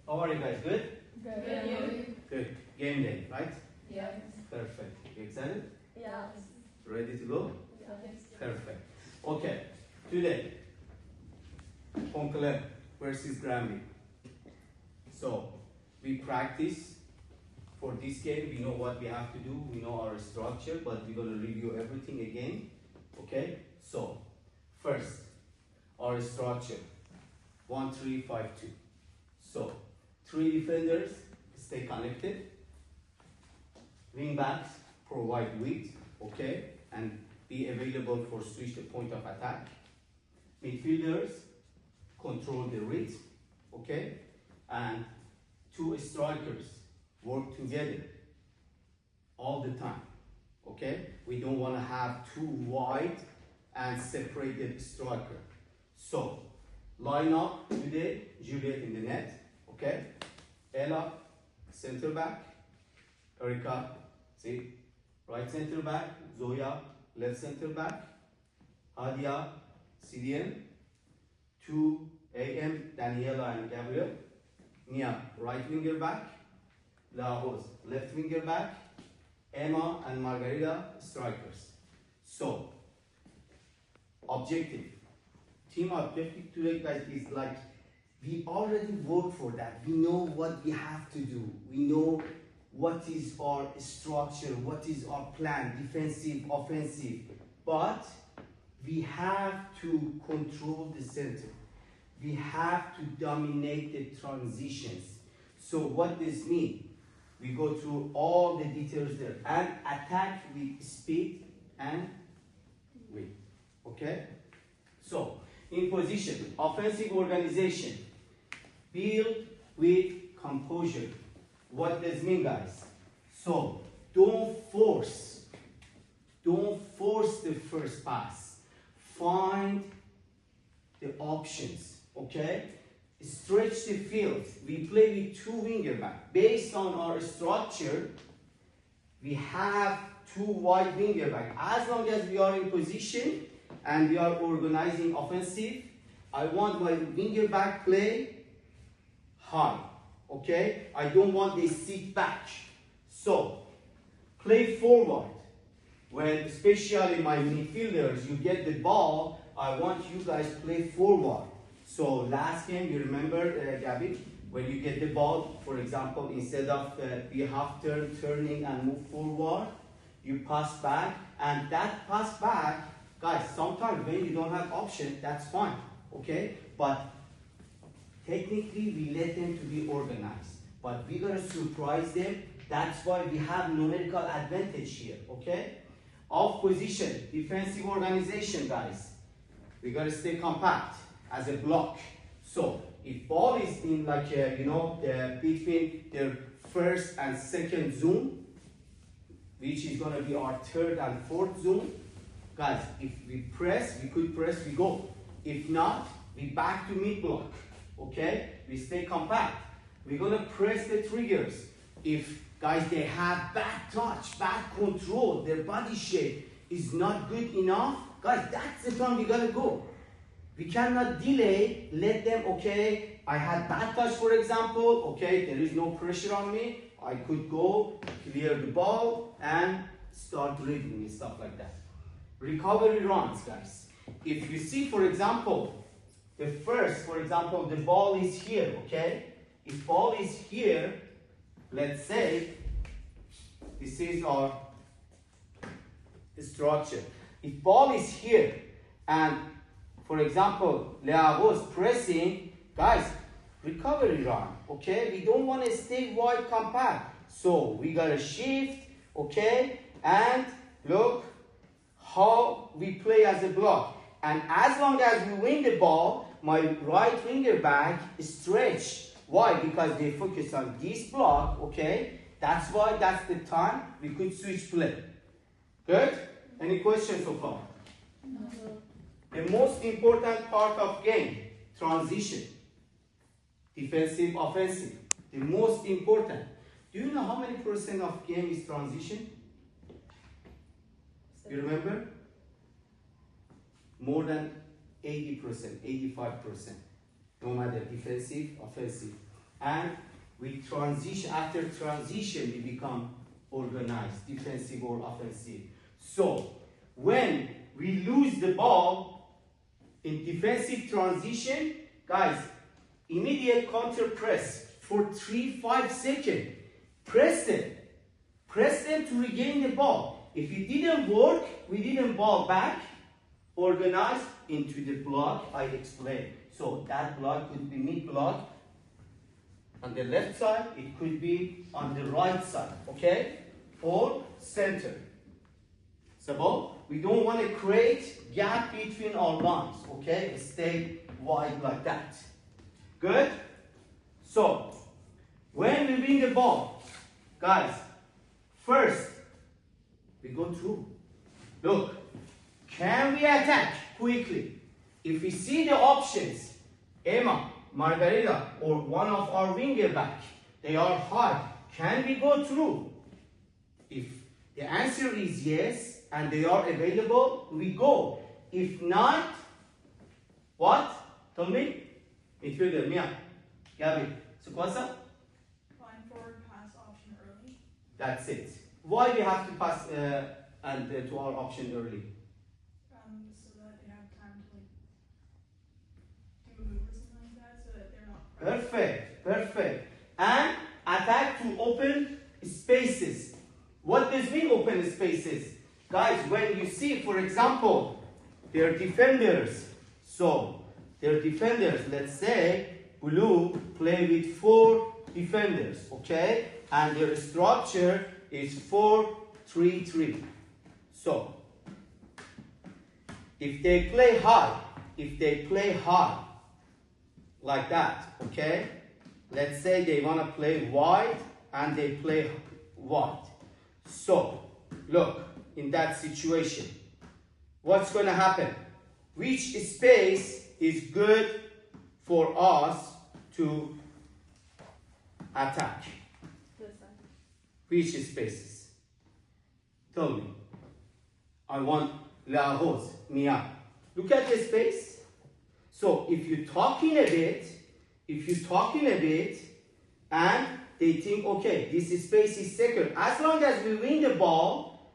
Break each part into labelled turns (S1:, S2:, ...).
S1: How are you guys? Good?
S2: Good.
S1: Good. Game day, right?
S2: Yes.
S1: Perfect. You excited?
S2: Yes.
S1: Ready to go?
S2: Yes.
S1: Perfect. Okay. Today, Conclave versus Granby. So, we practice for this game. We know what we have to do. We know our structure, but we're going to review everything again. Okay? So, first, our structure. 1-3-5-2. So, 3 defenders stay connected. Wing backs provide width, okay, and be available for switch the point of attack. Midfielders control the width, okay, and 2 strikers work together all the time, okay. We don't want to have 2 wide and separated striker. So, line up today, Juliet in the net, okay? Ella, center back. Erika, see, right center back. Zoya, left center back. Hadia, CDM. 2 AM, Daniela and Gabriel. Nia, right winger back. Lahoz, left winger back. Emma and Margarita, strikers. So, objective. Team objective today, guys, is like we already worked for that. We know what we have to do. We know what is our structure, what is our plan, defensive, offensive. But we have to control the center. We have to dominate the transitions. So what does this mean? We go through all the details there and attack with speed and width. Okay? So, in position, offensive organization, build with composure. What does this mean, guys? So, don't force the first pass. Find the options, okay? Stretch the field. We play with 2 winger back. Based on our structure, we have 2 wide winger back. As long as we are in position, and we are organizing offensive, I want my winger back play high, okay? I don't want they sit back. So, play forward. When, especially my midfielders, you get the ball, I want you guys play forward. So, last game, you remember, Gabby, when you get the ball, for example, instead of be half turning and move forward, you pass back, and that pass back, guys, sometimes when you don't have option, that's fine, okay? But technically, we let them to be organized. But we're gonna surprise them. That's why we have numerical advantage here, okay? Off position, defensive organization, guys. We gotta stay compact as a block. So if ball is in like between their first and second zone, which is gonna be our 3rd and 4th zone. Guys, if we press, we could press, we go. If not, we back to mid block, okay? We stay compact. We're gonna press the triggers. If, guys, they have bad touch, bad control, their body shape is not good enough, guys, that's the time we gotta go. We cannot delay, let them, okay, I had bad touch, for example, okay, there is no pressure on me, I could go, clear the ball, and start dribbling and stuff like that. Recovery runs, guys. If you see, for example, the ball is here, okay? If ball is here, let's say, this is our structure. If ball is here, and for example, Lea was pressing, guys, recovery run, okay? We don't want to stay wide compact. So we gotta shift, okay? And look how we play as a block. And as long as we win the ball, my right winger back is stretched. Why? Because they focus on this block, okay? That's why that's the time we could switch play. Good? Any questions so far?
S2: No.
S1: The most important part of game, transition. Defensive, offensive. The most important. Do you know how many % of game is transition? You remember? More than 80%, 85%. No matter defensive, offensive. And we transition, after transition, we become organized, defensive or offensive. So, when we lose the ball in defensive transition, guys, immediate counter press for 3-5 seconds. Press them to regain the ball. If it didn't work, we didn't ball back, organize into the block I explained. So that block could be mid block on the left side, it could be on the right side, okay? Or center. So we don't want to create gap between our lines, okay? Stay wide like that. Good? So, when we win the ball, guys, first, we go through. Look, can we attack quickly? If we see the options, Emma, Margarita, or one of our winger back, they are hard. Can we go through? If the answer is yes, and they are available, we go. If not, what? Tell me. Midfielder, Mia. Gabby. So what's up?
S2: Line forward pass option early.
S1: That's it. Why we have to pass to our option early?
S2: So that they have time to like do a move or something like that, so that they're not.
S1: Perfect, perfect. And attack to open spaces. What does mean open spaces? Guys, when you see, for example, their defenders. So, their defenders, let's say, blue play with 4 defenders, okay? And their structure is 4-3-3. So, if they play high, like that, okay? Let's say they want to play wide and they play wide. So, look, in that situation, what's going to happen? Which space is good for us to attack?
S2: This side.
S1: Which spaces? Tell me. I want la rose, Mia. Look at the space. So if you're talking a bit, and they think, okay, this space is second. As long as we win the ball,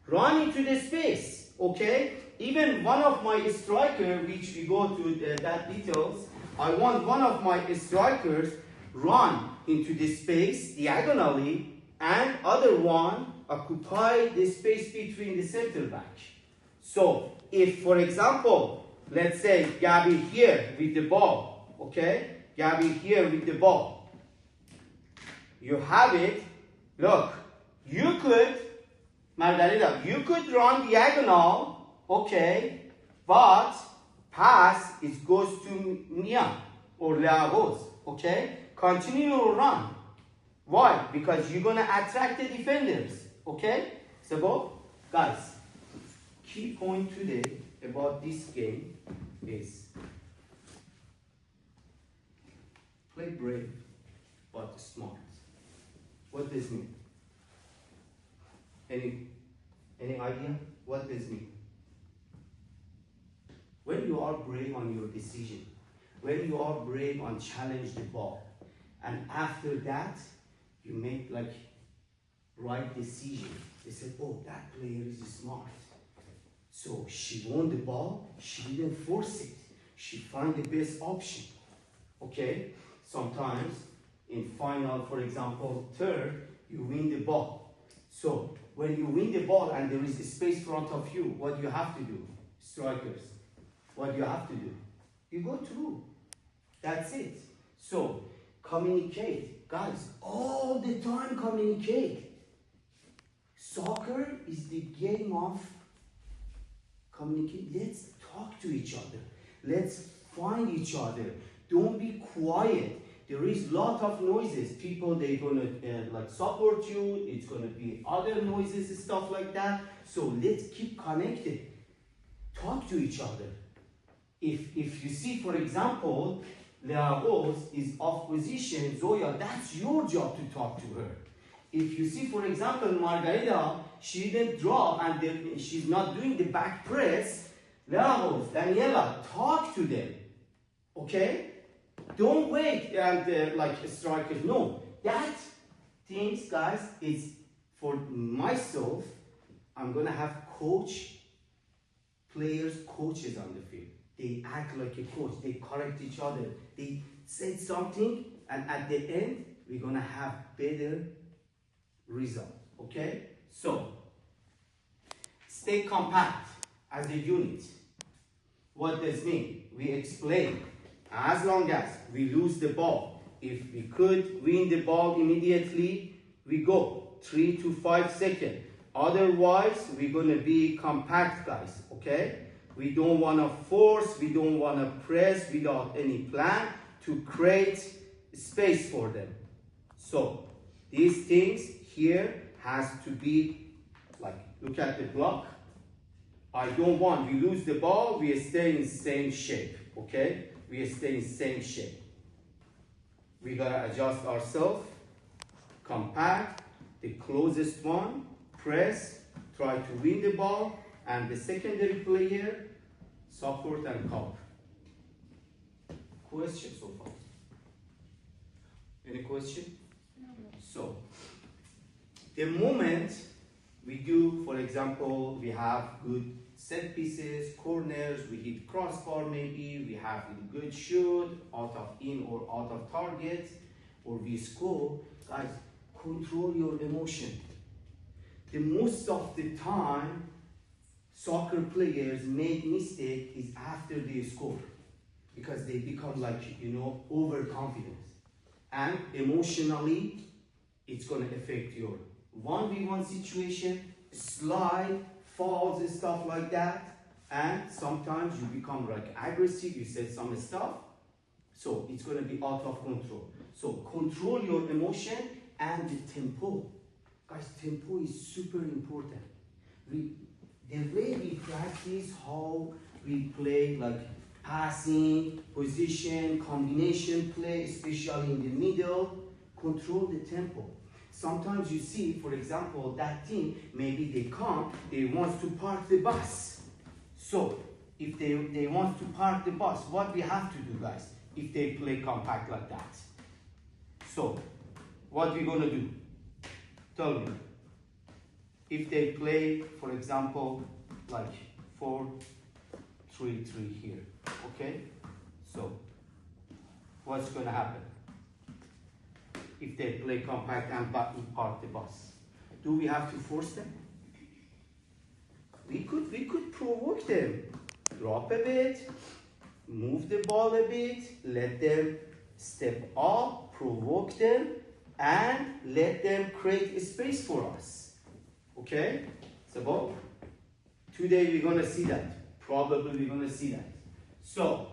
S1: run into the space, okay? Even one of my striker, which we go to that details, I want one of my strikers run into the space diagonally, and other one occupy the space between the center back. So if, for example, let's say Gabby here with the ball, okay? Gabby here with the ball. You have it. Look, you could, Margarita, you could run diagonal, okay, but pass, it goes to Mia or La Rose, okay? Continue to run. Why? Because you're going to attract the defenders, okay? So, guys, key point today about this game is play brave but smart. What does it mean? Any idea? What does it mean? When you are brave on your decision, when you are brave on challenge the ball, and after that, you make like right decision. They said, oh, that player is smart. So she won the ball, she didn't force it. She found the best option. Okay? Sometimes in final, for example, third, you win the ball. So when you win the ball and there is a space in front of you, what do you have to do? Strikers. What do you have to do? You go through. That's it. So communicate. Guys, all the time communicate. Soccer is the game of communicate. Let's talk to each other. Let's find each other. Don't be quiet. There is lot of noises. People, they're gonna like support you. It's gonna be other noises and stuff like that. So let's keep connected. Talk to each other. If you see, for example, Lea Rose is off position, Zoya, that's your job to talk to her. If you see, for example, Margarita, she didn't drop and she's not doing the back press, Lea Rose, Daniela, talk to them. Okay? don't wait and like strikers. No, that things, guys, is for myself. I'm gonna have coaches on the field. They act like a coach. They correct each other. They say something, and at the end, we're gonna have better result. Okay? So, stay compact as a unit. What does it mean? We explain. As long as we lose the ball, if we could win the ball immediately, we go 3 to 5 seconds. Otherwise, we're going to be compact, guys, okay? We don't want to force, we don't want to press without any plan to create space for them. So, these things here has to be, like, look at the block. I don't want, we lose the ball, we stay in same shape, okay? We stay in same shape. We gotta adjust ourselves, compact, the closest one, press, try to win the ball, and the secondary player, support and cover. Question so far? Any question?
S2: No.
S1: So, the moment we do, for example, we have good set pieces, corners, we hit crossbar maybe, we have a good shoot, out of in or out of target, or we score, guys, control your emotion. The most of the time, soccer players make mistake is after they score, because they become like, overconfident. And emotionally, it's gonna affect your 1v1 situation, slide, falls and stuff like that, and sometimes you become like aggressive, you say some stuff, so it's going to be out of control. So control your emotion and the tempo. Guys, tempo is super important. The way we practice how we play, like passing, position, combination play, especially in the middle, control the tempo. Sometimes you see, for example, that team, maybe they want to park the bus. So, if they want to park the bus, what we have to do, guys, if they play compact like that? So, what we gonna do? Tell me. If they play, for example, like 4-3-3 here, okay? So, what's gonna happen? If they play compact and park the bus, do we have to force them? We could provoke them. Drop a bit, move the ball a bit, let them step up, provoke them, and let them create a space for us. Okay? So today we're gonna see that. Probably we're gonna see that. So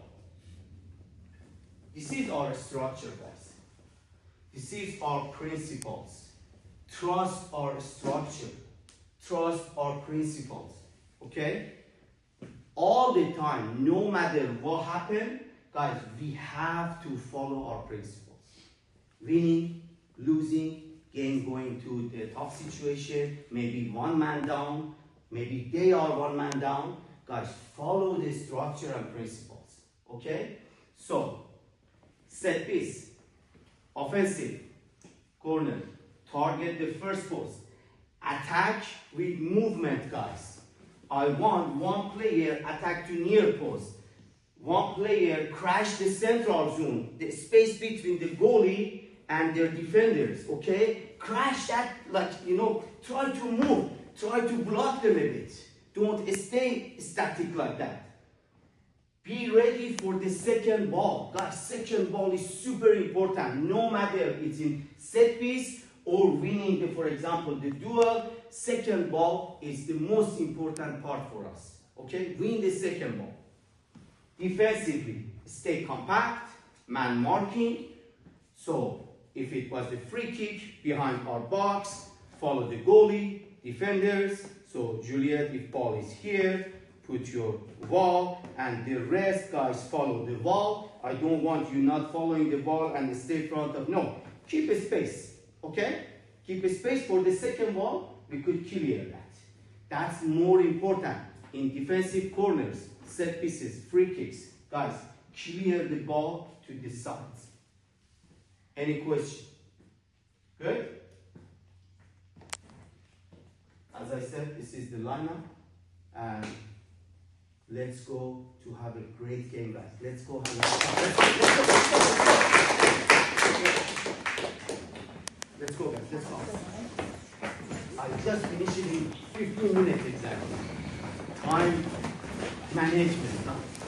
S1: this is our structure, guys. This is our principles. Trust our structure. Trust our principles. Okay? All the time, no matter what happens, guys, we have to follow our principles. Winning, losing, game going to the tough situation, maybe one man down, maybe they are one man down. Guys, follow the structure and principles. Okay? So, set piece. Offensive, corner, target the first post. Attack with movement, guys. I want one player attack to near post. One player crash the central zone, the space between the goalie and their defenders, okay? Crash that, try to move, try to block them a bit. Don't stay static like that. Be ready for the second ball. Guys, second ball is super important. No matter it's in set piece or winning, for example, the duel, second ball is the most important part for us. Okay? Win the second ball. Defensively, stay compact, man marking. So, if it was the free kick behind our box, follow the goalie, defenders. So, Juliet, if ball is here, put your wall, and the rest, guys, follow the wall. I don't want you not following the wall and stay front of, no. Keep a space, okay? Keep a space for the second wall, we could clear that. That's more important in defensive corners, set pieces, free kicks. Guys, clear the ball to the sides. Any question? Good? As I said, this is the lineup, and let's go to have a great game, guys. Let's go have a let's go, guys. Let's go. I just finished it in 15 minutes exactly. Time management. Huh?